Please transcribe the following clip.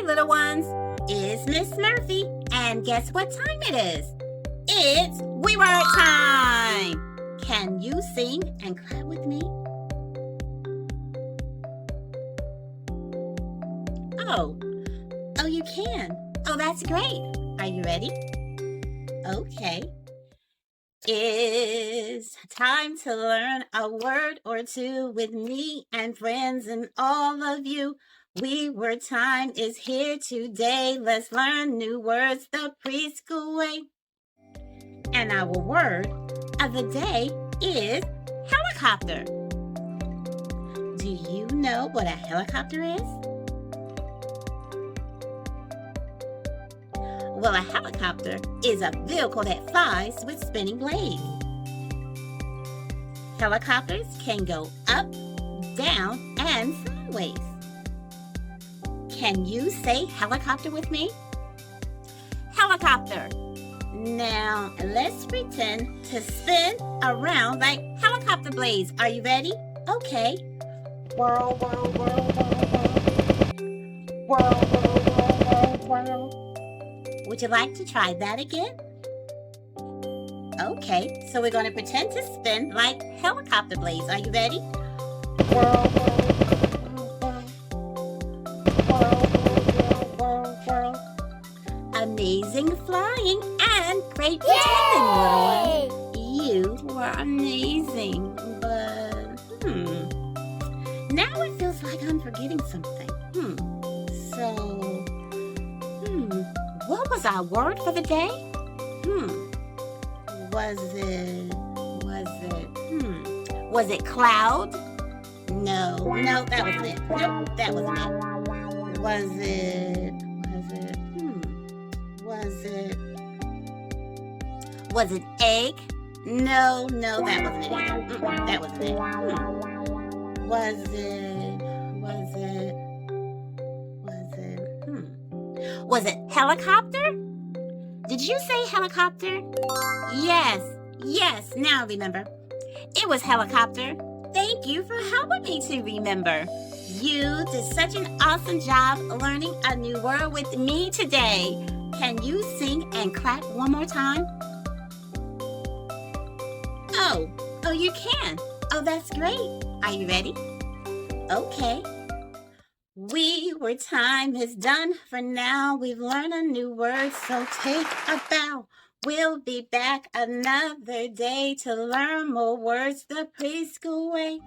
little ones. It's Miss Murphy, and guess what time it is? It's Wee Word time! Can you sing and clap with me? Oh, you can. Oh, that's great. Are you ready? Okay. It's time to learn a word or two with me and friends and all of you. Wee Word time is here today. Let's learn new words the preschool way. And our word of the day is helicopter. Do you know what a helicopter is? Well, a helicopter is a vehicle that flies with spinning blades. Helicopters can go up, down, and sideways. Can you say helicopter with me? Helicopter. Now, let's pretend to spin around like helicopter blades. Are you ready? Okay. Whirl, whirl, whirl, whirl, whirl. Whirl, whirl, whirl, whirl. Would you like to try that again? Okay, so we're going to pretend to spin like helicopter blades. Are you ready? Whirl, whirl, whirl, whirl, whirl, whirl. Amazing flying and great pretending, little one. You were amazing, but now it feels like I'm forgetting something. What was our word for the day? Was it cloud? No, that wasn't it. Nope, that wasn't it. Was it egg? No, that wasn't it either. That wasn't it. Was it helicopter? Did you say helicopter? Yes, now I remember. It was helicopter. Thank you for helping me to remember. You did such an awesome job learning a new word with me today. Can you sing and clap one more time? Oh, you can. Oh, that's great. Are you ready? Okay. Wee Word time is done for now. We've learned a new word, so take a bow. We'll be back another day to learn more words the preschool way.